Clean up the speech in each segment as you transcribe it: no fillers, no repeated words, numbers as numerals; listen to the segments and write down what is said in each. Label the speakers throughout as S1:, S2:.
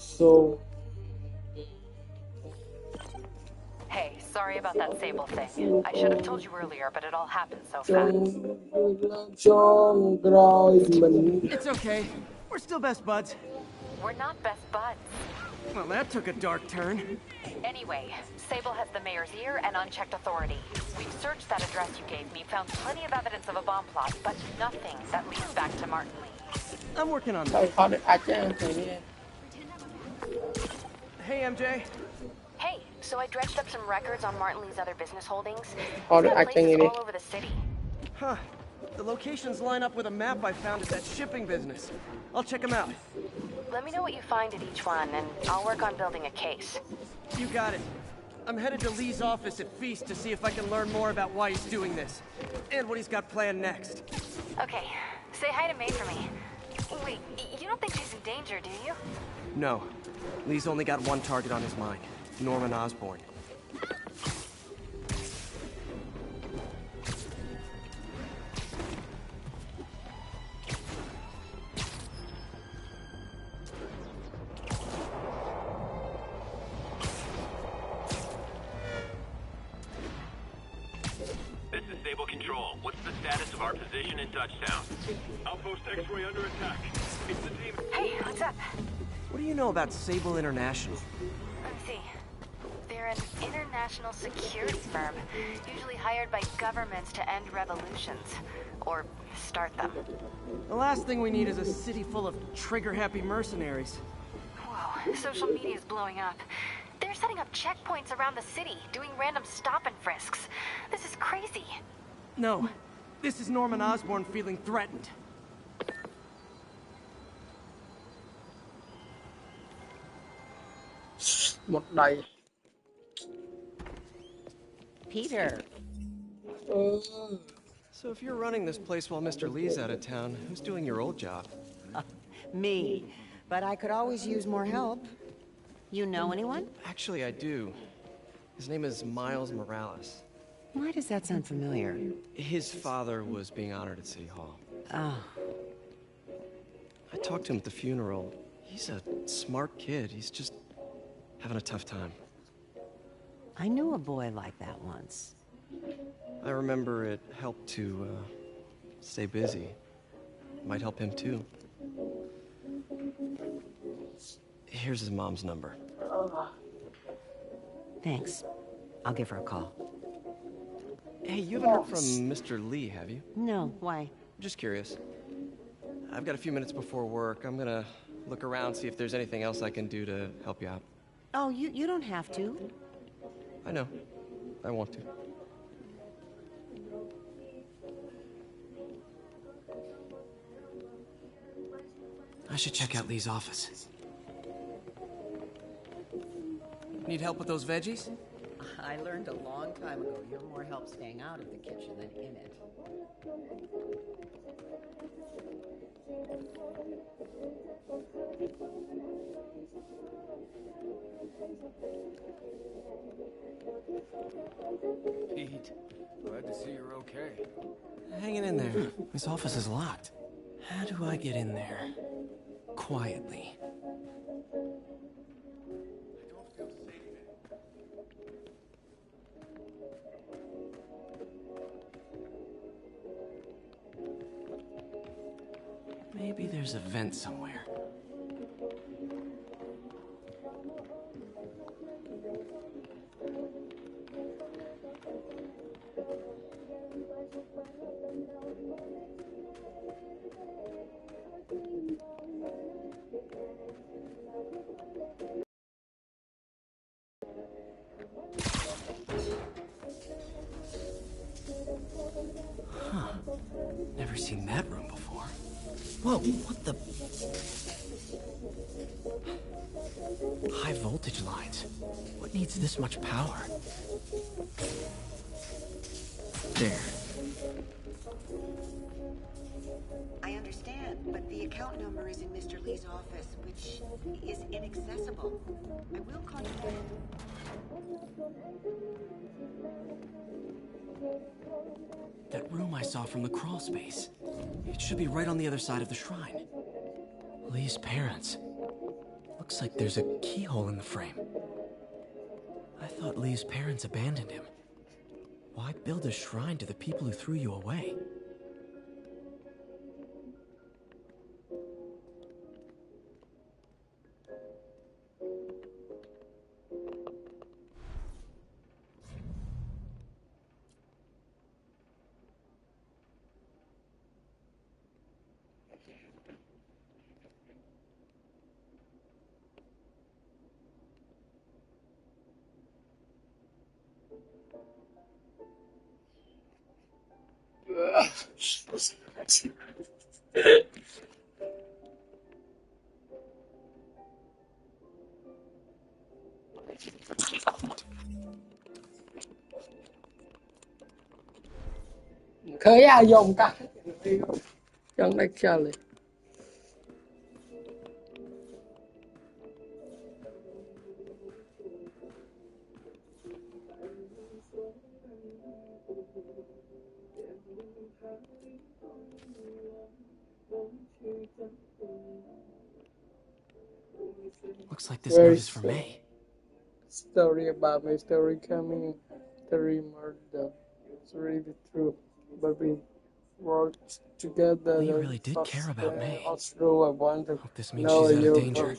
S1: So
S2: Hey, sorry about that Sable thing. I should have told you earlier, but it all happened so fast.
S3: It's okay. We're still best buds.
S2: We're not best buds.
S3: Well, that took a dark turn.
S2: Anyway, Sable has the mayor's ear and unchecked authority. We've searched that address you gave me, found plenty of evidence of a bomb plot, but nothing that leads back to Martin Lee.
S3: I'm working on
S1: Sao
S3: that.
S1: họ được ai chứ thì
S3: Hey, MJ.
S2: Hey, so I dredged up some records on Martin Lee's other business holdings.
S1: họ
S2: He's
S1: được
S2: got
S1: ai chứ
S2: places
S1: đi.
S2: all over the city.
S3: Huh. The locations line up with a map I found at that shipping business. I'll check them out.
S2: Let me know what you find at each one, and I'll work on building a case.
S3: You got it. I'm headed to Lee's office at Feast to see if I can learn more about why he's doing this. And what he's got planned next.
S2: Okay, say hi to May for me. Wait, you don't think she's in danger, do you?
S3: No. Lee's only got one target on his mind. Norman Osborn.
S4: This is Sable Control. What's the status of our position in Touchdown? Outpost X-Ray under attack. It's the team.
S2: Hey, what's up?
S3: What do you know about Sable International?
S2: Let me see. They're an international security firm, usually hired by governments to end revolutions. Or start them.
S3: The last thing we need is a city full of trigger-happy mercenaries.
S2: Whoa, social media's blowing up. They're setting up checkpoints around the city, doing random stop and frisks. This is crazy.
S3: No. This is Norman Osborn feeling threatened.
S1: Một đầy.
S5: Peter.
S3: So if you're running this place while Mr. Lee's out of town, who's doing your old job?
S5: Me. But I could always use more help. You know anyone?
S3: Actually, I do. His name is Miles Morales.
S5: Why does that sound familiar?
S3: His father was being honored at City Hall.
S5: Oh,
S3: I talked to him at the funeral. He's a smart kid. He's just having a tough time.
S5: I knew a boy like that once.
S3: I remember it helped to, stay busy. Might help him, too. Here's his mom's number.
S5: Thanks. I'll give her a call.
S3: Hey, you haven't heard from Mr. Lee, have you?
S5: No, why?
S3: Just curious. I've got a few minutes before work. I'm gonna look around, see if there's anything else I can do to help you out.
S5: Oh, you don't have to.
S3: I know. I want to. I should check out Lee's office. Need help with those veggies?
S5: I learned a long time ago you're more help staying out of the kitchen than in it.
S6: Pete, glad to see you're okay.
S3: Hanging in there. His office is locked. How do I get in there? Quietly. Maybe there's a vent somewhere. Huh. Never seen that room before. Whoa, what the? High voltage lines. What needs this much power? There.
S5: I understand, but the account number is in Mr. Lee's office, which is inaccessible. I will call you back.
S3: That room I saw from the crawl space. It should be right on the other side of the shrine. Lee's parents. Looks
S7: Looks like there's a keyhole in the frame. I thought Lee's parents abandoned him. Why build a shrine to the people who threw you away?
S1: khởi à dùng cả chẳng đánh chờเลย
S7: Looks like this note is for May.
S1: Story about my story coming, the murder. It's really true, but we worked together.
S7: Lee really did care about May.
S1: Also, I want to
S7: Hope this means
S1: know
S7: she's out of
S1: you
S7: danger.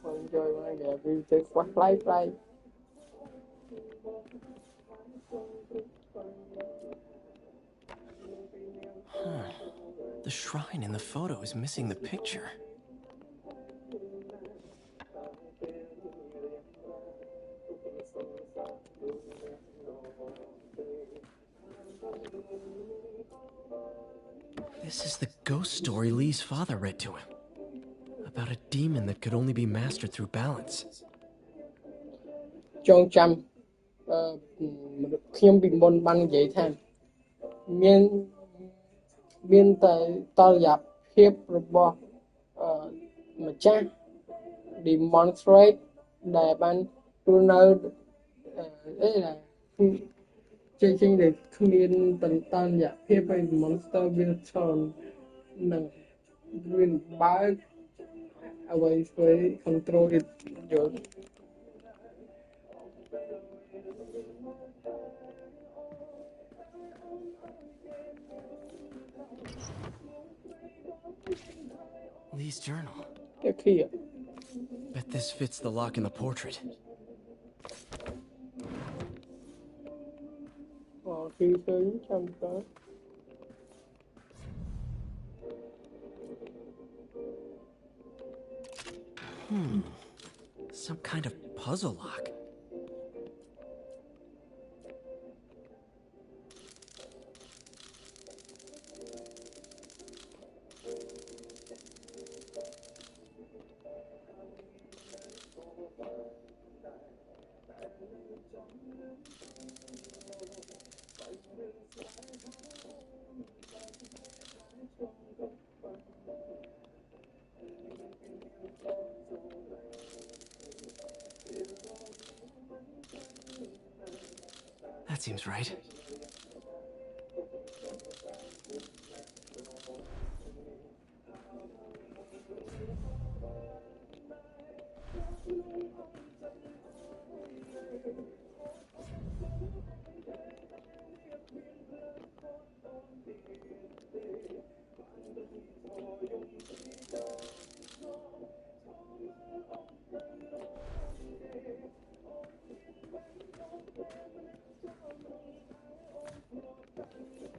S1: Enjoy my game. We take one fly.
S7: The shrine in the photo is missing the picture. This is the ghost story Lee's father read to him. About a demon that could only be mastered through balance.
S1: Trong trăm,ខ្ញុំពីមុនបាននិយាយថាមានតែតលយភាពរបស់ម្ចាស់ demonstrate ដែលបានទូនៅចេញដែលគ្មានតលយភាពហើយ monster វាឈរនឹងវាបើកអ្វីស្វ័យ control it យល់
S7: Lee's journal.
S1: Here.
S7: Bet this fits the lock in the portrait. Some kind of puzzle lock. That seems right.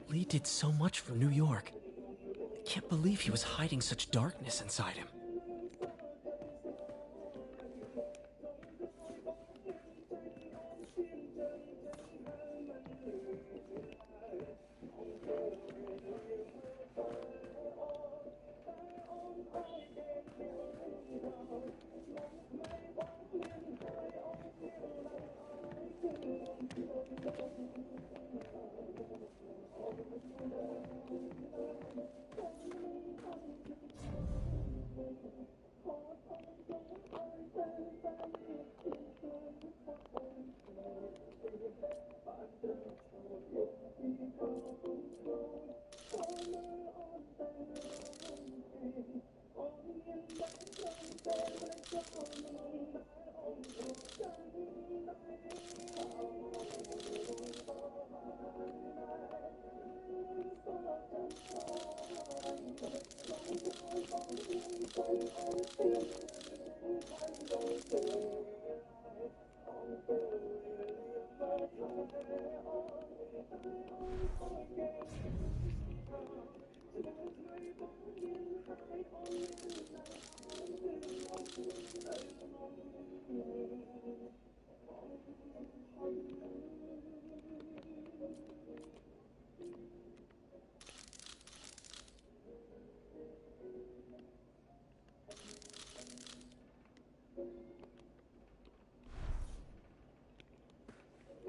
S7: Lee did so much for New York. I can't believe he was hiding such darkness inside him.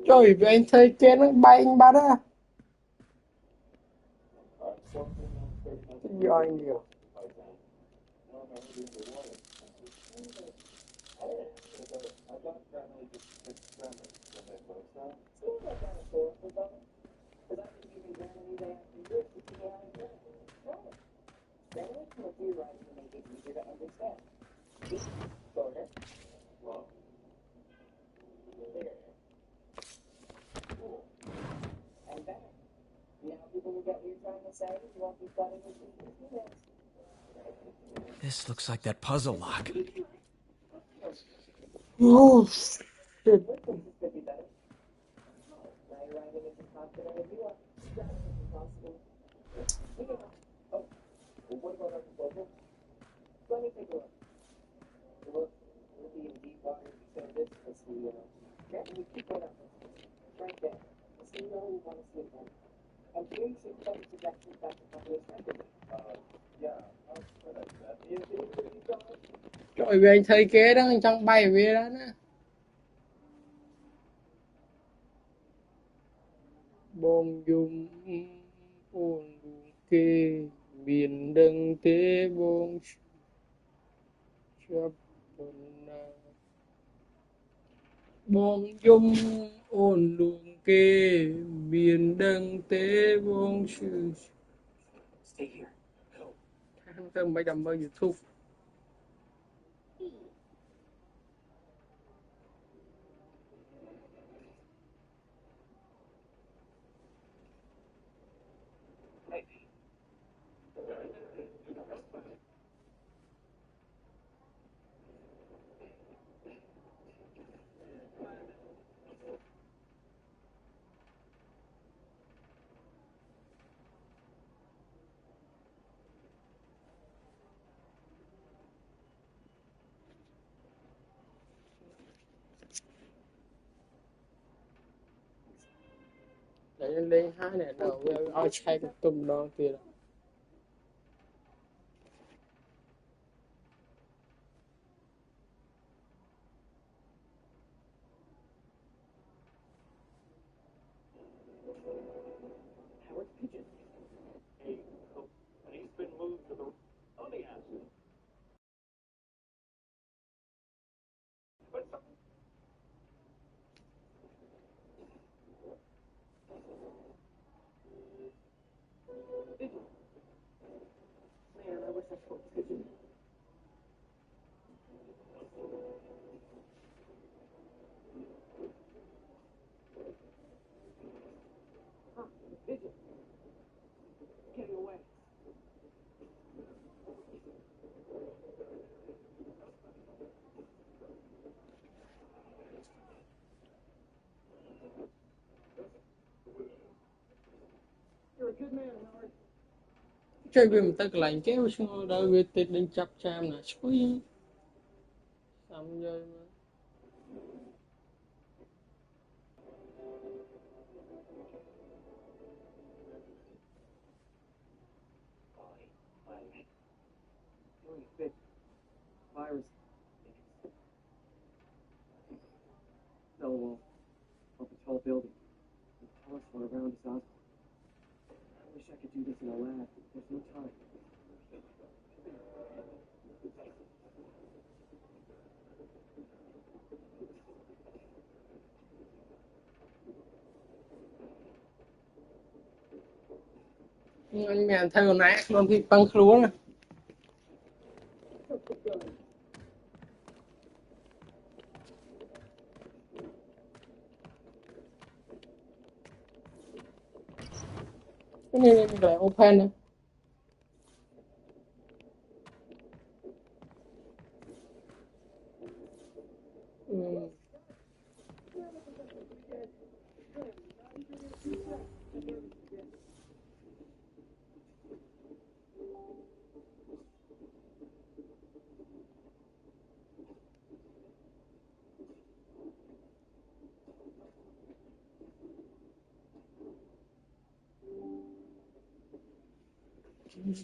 S1: Trời vì anh thấy kia nó bay anh bắt á. Do anh nhiều.
S7: This looks like that puzzle lock.
S1: Oh, shit. Trời vì anh thấy kế đó anh chẳng bay về đó nè. Bom dùng ôn kê biển đừng thế bom chấp bom dùng ôn luồng kê biển đừng thế bom sư tháng tâm mấy đầm mơ YouTube. Để lên hai này đầu ao chay cái tùm đó kìa. Chơi vì mình ta lạnh kéo xuống đó vì tết đến chắp cham là suy xong rồi mà.
S3: Virus. Cell wall. Up a tall building. Tell us what around is Osborne. I wish I could do this in a lab. There's no time.
S1: Anh mẹ theo nãy luôn thì tăng khluống. Cái này lại open nữa.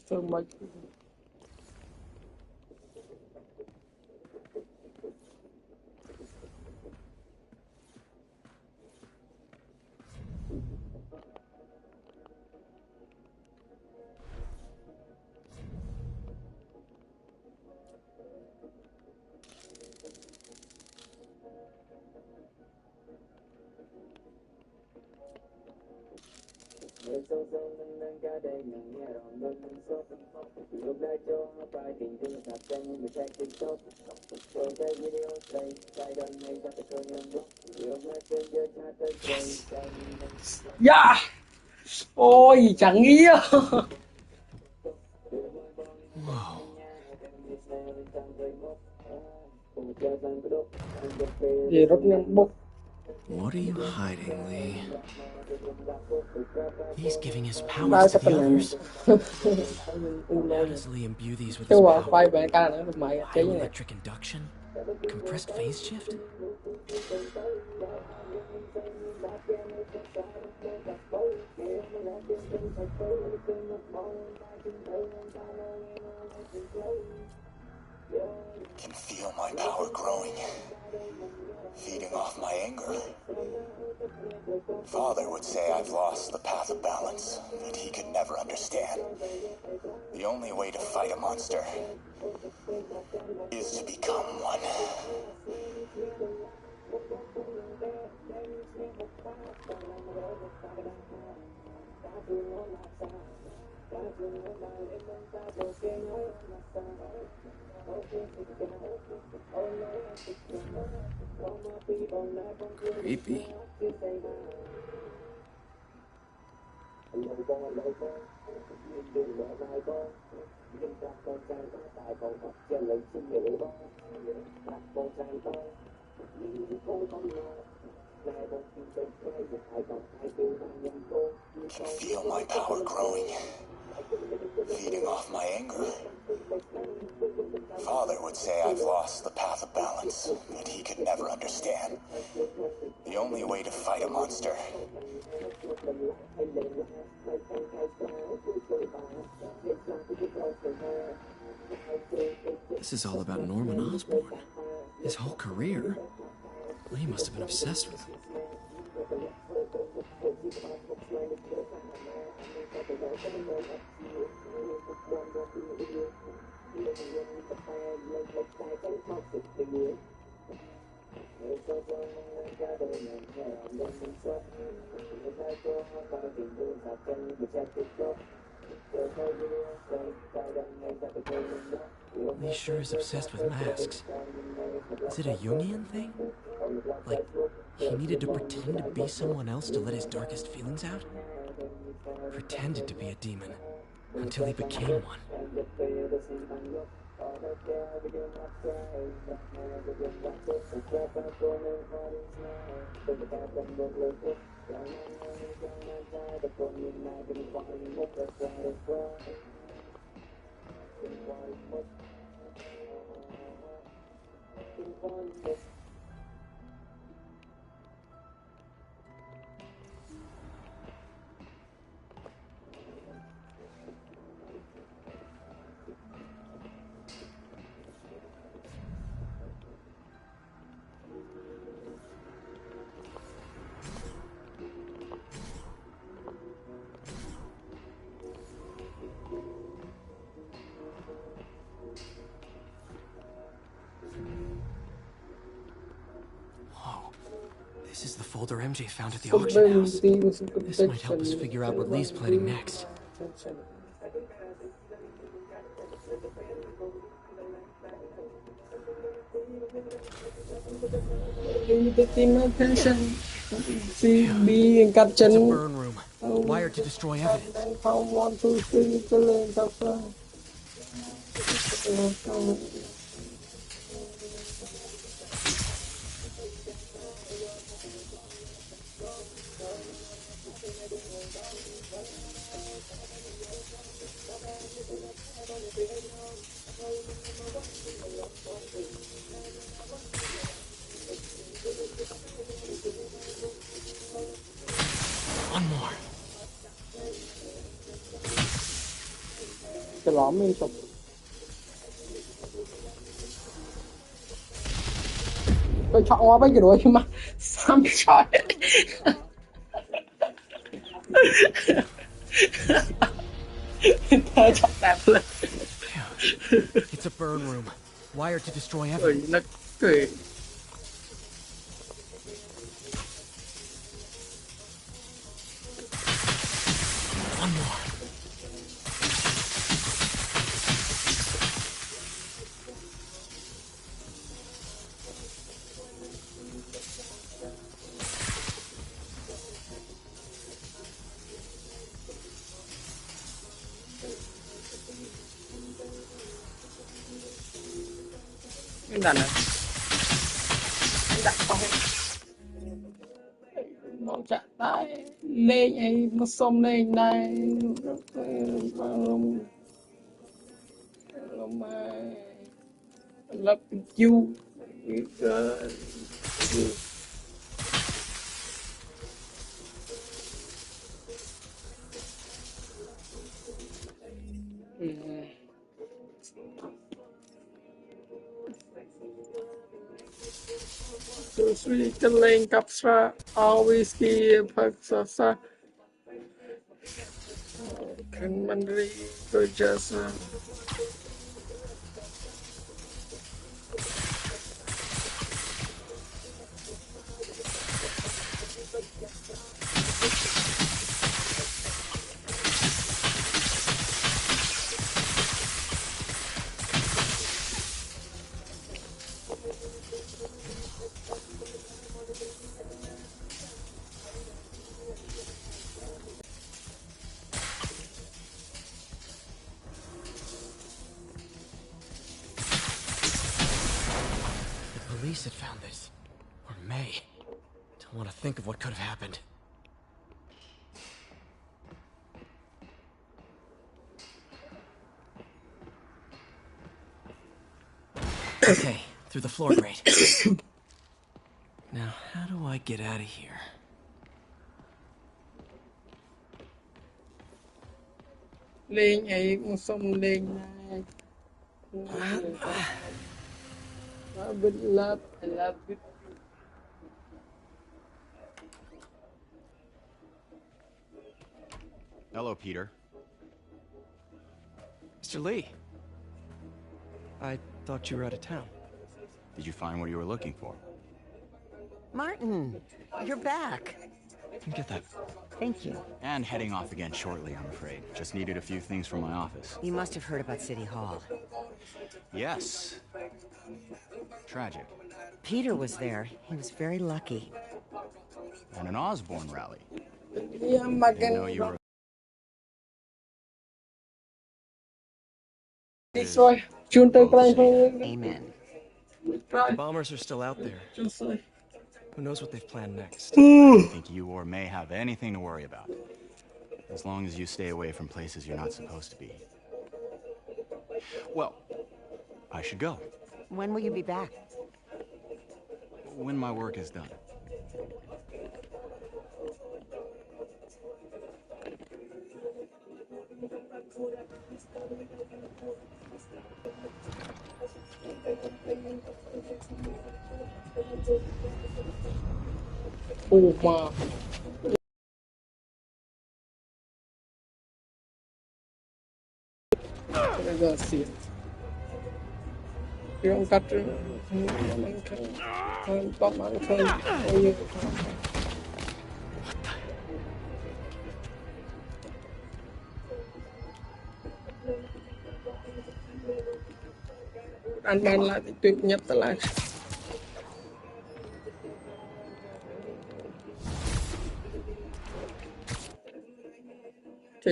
S1: So much. Yeah! Ôi chẳng nghĩa.
S7: Whoa.
S1: Gì rất nhanh bốc.
S7: What are you hiding, Lee? He's giving his
S1: Ba
S7: powers to
S1: cái
S7: the
S1: phần này.
S7: others. How does Lee imbue these with
S1: Chứ
S7: his
S1: quả quay
S7: power?
S1: về ca nữa được mày cháy này.
S7: Bioelectric induction? Compressed phase shift?
S8: Can feel my power growing, feeding off my anger. Father would say I've lost the path of balance that he could never understand. The only way to fight a monster is to become one.
S7: Creepy.
S8: Can feel my power growing, feeding off my anger. Father would say I've lost the path of balance that he could never understand. The only way to fight a monster
S7: This is all about Norman Osborn. His whole career. Lee must have been obsessed with him. Lee sure is obsessed with masks. Is it a Jungian thing? Like, he needed to pretend to be someone else to let his darkest feelings out? Pretended to be a demon, until he became one. This is the folder MJ found at the auction house. This might help us figure out what Lee's planning next.
S1: Attention. See, be in caption.
S7: It's a burn room. Wired to destroy evidence.
S1: Không want to see cái lên tập ra.
S7: One more.
S1: Cái lõm liên tục. Tôi chọn qua mấy cái đuôi mà Sam chọn. Tôi chọn đẹp lên.
S7: It's a burn room. Wired to destroy evidence.
S1: Nó cười.
S7: One more.
S1: Cái đàn này. Cái đàn không. Nó chặt tay. Lên ấy, nó xông lên này. Love you. So sweet, the link up, always give her can mandate to just
S7: Police had found this. Or May. Don't want to think of what could have happened. Okay, through the floor grate. Now, how do I get out of here?
S1: lên ấy cũng xông lên này. I love it.
S9: Hello, Peter.
S7: Mr. Lee. I thought you were out of town.
S9: Did you find what you were looking for?
S5: Martin, you're back.
S7: Get that.
S5: Thank you.
S9: And heading off again shortly, I'm afraid. Just needed a few things from my office.
S5: You must have heard about City Hall.
S9: Yes. Tragic.
S5: Peter was there. He was very lucky.
S9: And an Osborne rally.
S1: Yeah, my
S9: Didn't know you were...
S1: Rồi, chun tới cái này.
S5: Amen.
S7: The bombers are still out there.
S1: Just like.
S7: Who knows what they've planned next?
S9: I don't think you or May have anything to worry about. As long as you stay away from places you're not supposed to be. Well, I should go.
S5: When will you be back?
S9: When my work is done.
S1: Oh, wow. Ragazzi. You don't cut to anh ban lại thì tuyệt nhất là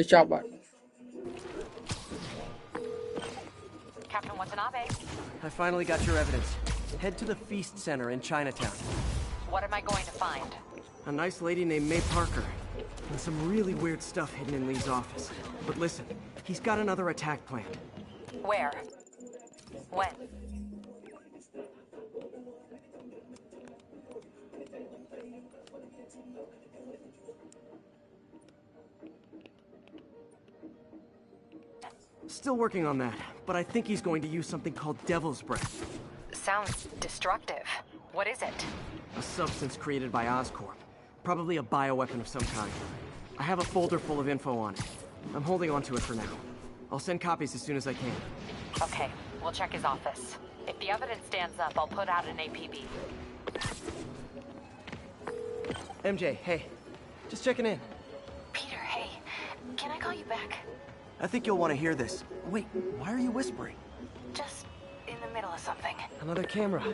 S1: chọc bạn.
S2: Captain Watanabe,
S10: I finally got your evidence. Head to the Feast Center in Chinatown.
S2: what am I going to find?
S10: A nice lady named May Parker. And some really weird stuff hidden in Lee's office. But listen, he's got another attack planned.
S2: Where? When?
S10: Still working on that, but I think he's going to use something called Devil's Breath.
S2: Sounds destructive. What is it?
S10: A substance created by Oscorp. Probably a bioweapon of some kind. I have a folder full of info on it. I'm holding on to it for now. I'll send copies as soon as I can.
S2: Okay, we'll check his office. If the evidence stands up, I'll put out an APB.
S10: MJ, hey. Just checking in.
S2: Peter, hey. Can I call you back?
S10: I think you'll want to hear this. Wait, why are you whispering?
S2: Just in the middle of something.
S10: Another camera.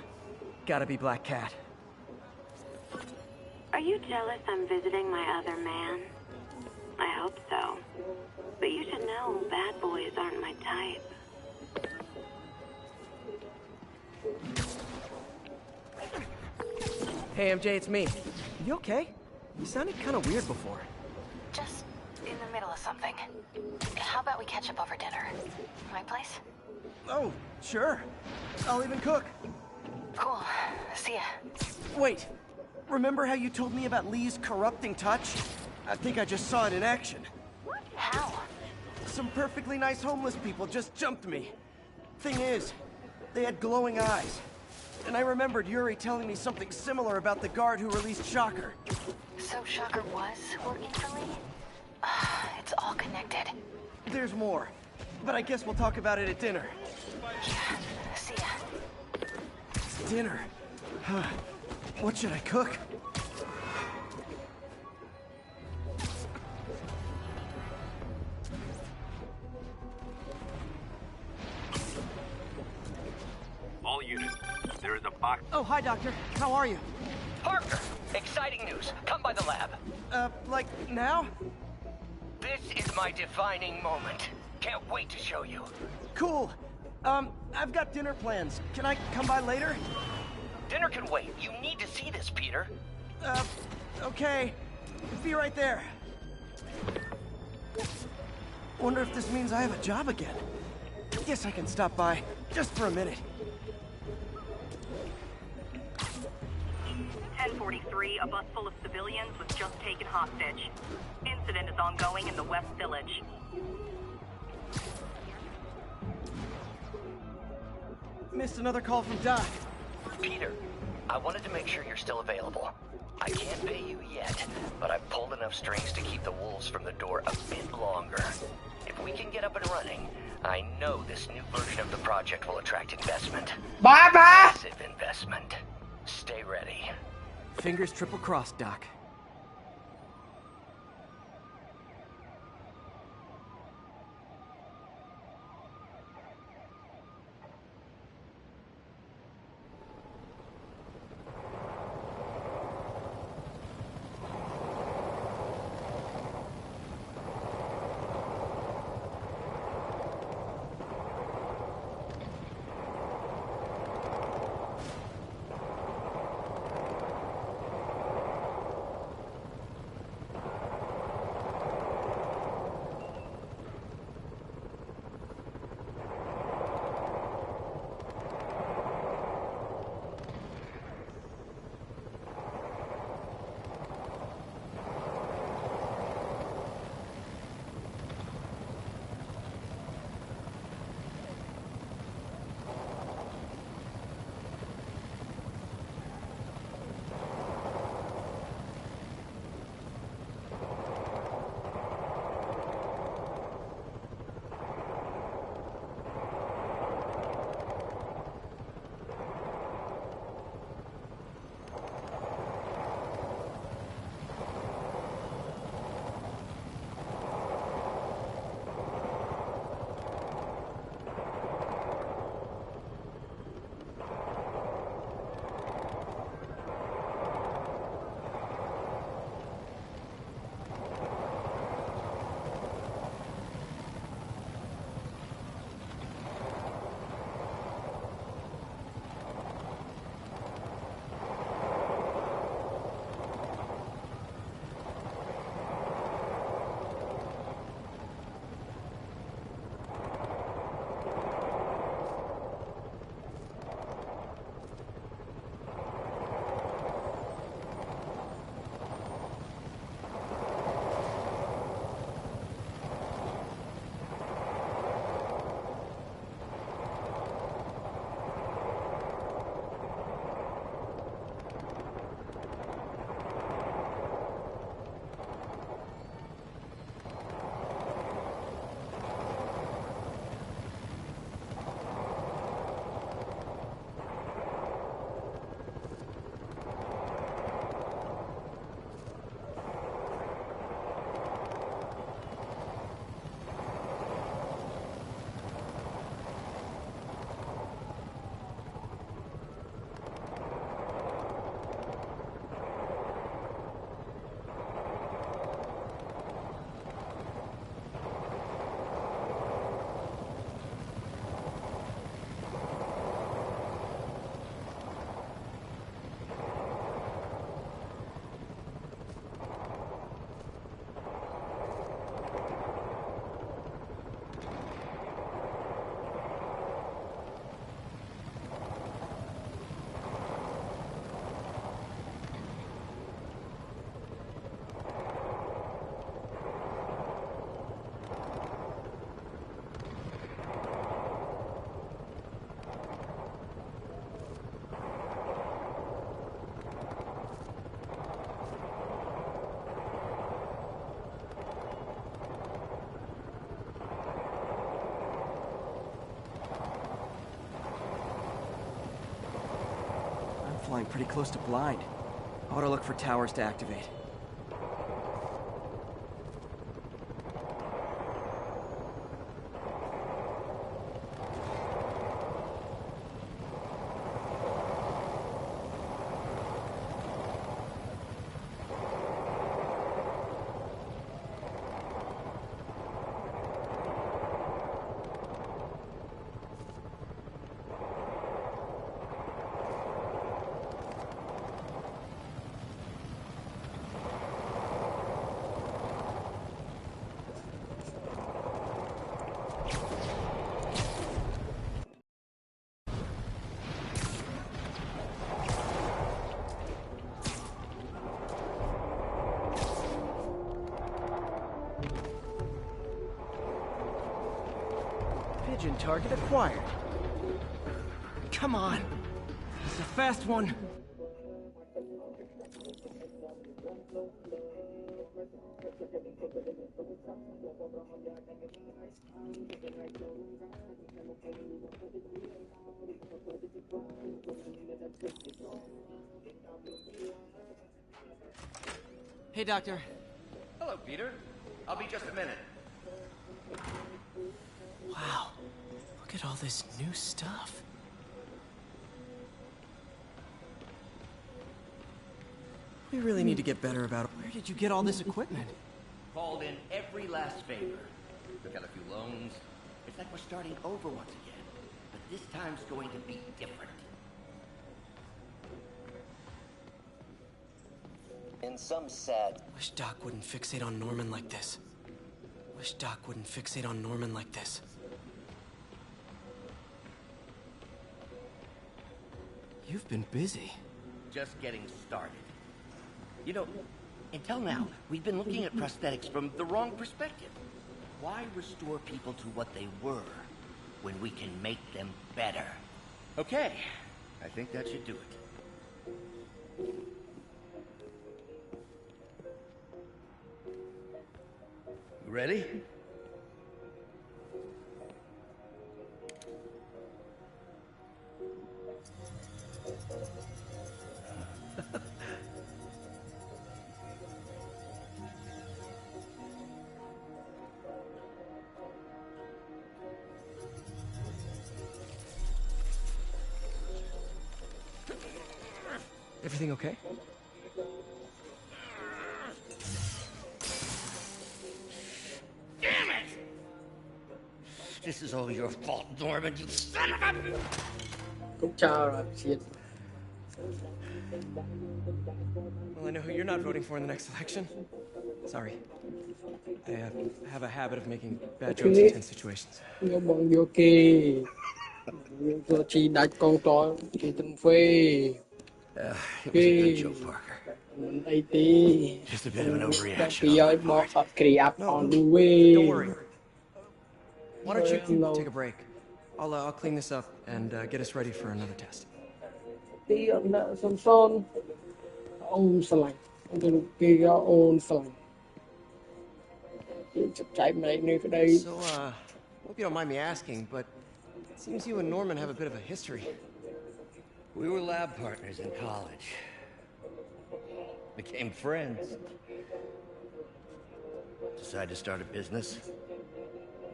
S10: Gotta be Black Cat.
S11: Are you jealous I'm visiting my other man? I hope so. But you should know bad boys aren't my type.
S10: Hey, MJ, it's me. You okay? You sounded kind of weird before.
S2: Just in the middle of something. How about we catch up over dinner? My place?
S10: Oh, sure. I'll even cook.
S2: Cool. See ya.
S10: Wait. Remember how you told me about Lee's corrupting touch? I think I just saw it in action.
S2: How?
S10: Some perfectly nice homeless people just jumped me. Thing is, they had glowing eyes. And I remembered Yuri telling me something similar about the guard who released Shocker.
S2: So Shocker was working for Lee? It's all connected.
S10: There's more. But I guess we'll talk about it at dinner.
S2: Yeah, see ya.
S10: Dinner? What should I cook?
S4: All units, there is a box.
S10: Oh, hi, Doctor. How are you?
S12: Parker, exciting news. Come by the lab.
S10: Like now?
S12: This is my defining moment. Can't wait to show you.
S10: Cool. I've got dinner plans. Can I come by later?
S12: Dinner can wait. You need to see this, Peter.
S10: Okay. Be right there. Wonder if this means I have a job again. Guess I can stop by, just for a minute.
S13: 1043, a bus full of civilians was just taken hostage. Incident is ongoing in the West Village.
S10: Missed another call from Doc.
S12: Peter, I wanted to make sure you're still available. I can't pay you yet, but I've pulled enough strings to keep the wolves from the door a bit longer. If we can get up and running, I know this new version of the project will attract investment. Massive investment. Stay ready.
S10: Fingers triple crossed, Doc. flying pretty close to blind. I ought to look for towers to activate. Pigeon target acquired. Come on. This is a fast one. Hey, Doctor.
S12: Hello, Peter. I'll be just a minute.
S7: Wow. Look at all this new stuff.
S10: We really need to get better about it. Where did you get all this equipment?
S12: Called in every last favor. Took out a few loans. It's like we're starting over once again. But this time's going to be different. In some sad...
S7: Wish Doc wouldn't fixate on Norman like this. Wish Doc wouldn't fixate on Norman like this. You've been busy.
S12: Just getting started. You know, until now, we've been looking at prosthetics from the wrong perspective. Why restore people to what they were when we can make them better? Okay, I think that should do it. You ready?
S10: Everything okay?
S12: Damn it! This is all your fault, Norman, you son of a...
S1: Cũng chào rồi, shit.
S10: Well, I know who you're not voting for in the next election. Sorry. I have a habit of making bad jokes in tense situations.
S1: Nhớ bọn vô kì. Vô chi đánh con trói, chi tình phê.
S12: It was a good joke, Parker.
S9: Just a bit of an overreaction.
S1: On the way.
S10: Don't worry. Why don't you take a break? I'll clean this up and get us ready for another test.
S1: Tí ẩn nợ son son. Ông sờ lạnh. Ông tôi được kia ôn sờ lạnh. Chụp chạy mày nơi cái đây.
S10: So, hope you don't mind me asking, but it seems you and Norman have a bit of a history.
S12: We were lab partners in college. Became friends. Decided to start a business.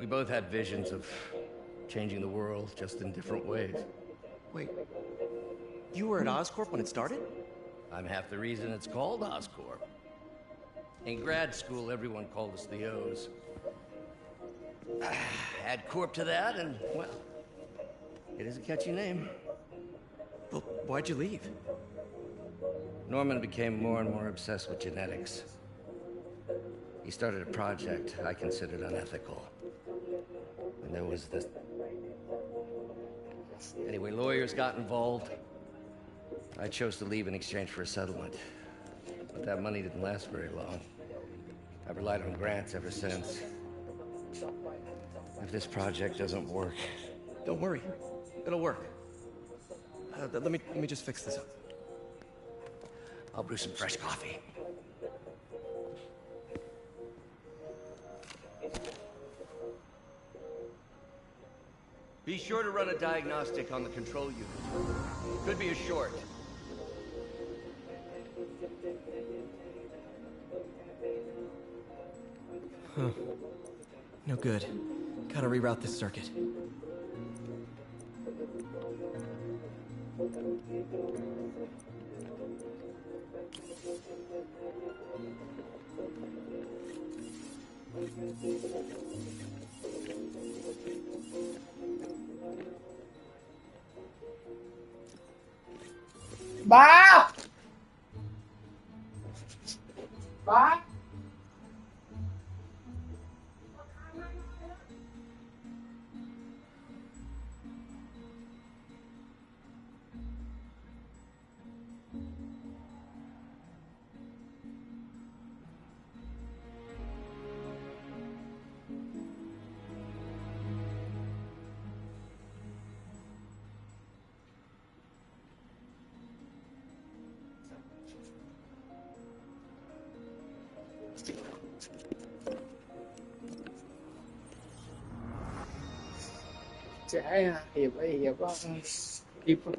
S12: We both had visions of changing the world, just in different ways.
S10: Wait, you were at Oscorp when it started?
S12: I'm half the reason it's called Oscorp. In grad school, everyone called us the O's. Add Corp to that, and, well, it is a catchy name.
S10: Well, why'd you leave?
S12: Norman became more and more obsessed with genetics. He started a project I considered unethical. And there was this... Anyway, lawyers got involved. I chose to leave in exchange for a settlement. But that money didn't last very long. I've relied on grants ever since. If this project doesn't work...
S10: Don't worry. It'll work. Let me just fix this up.
S12: I'll brew some fresh coffee. Be sure to run a diagnostic on the control unit. Could be a short.
S7: Huh. No good. Gotta reroute this circuit.
S1: Ba! Ba! Trẻ à, hiệp ấy hiệp á. Hiệp á.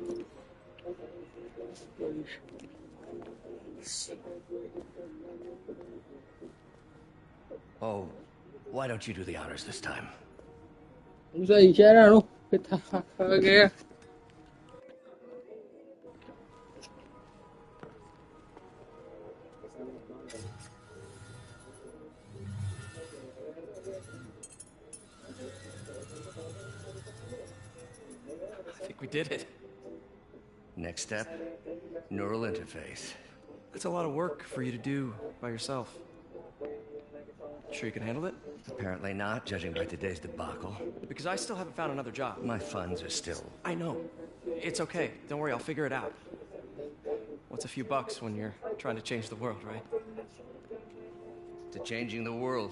S12: Oh, why don't you do the honors this time?
S1: Không gì chết ra luôn. Cái thằng kia.
S7: I think we did it.
S12: Next step, neural interface.
S7: That's a lot of work for you to do by yourself. Sure you can handle it?
S12: Apparently not, judging by today's debacle.
S7: Because I still haven't found another job.
S12: My funds are still...
S7: I know. It's okay. Don't worry, I'll figure it out. What's a few bucks when you're trying to change the world, right?
S12: To changing the world.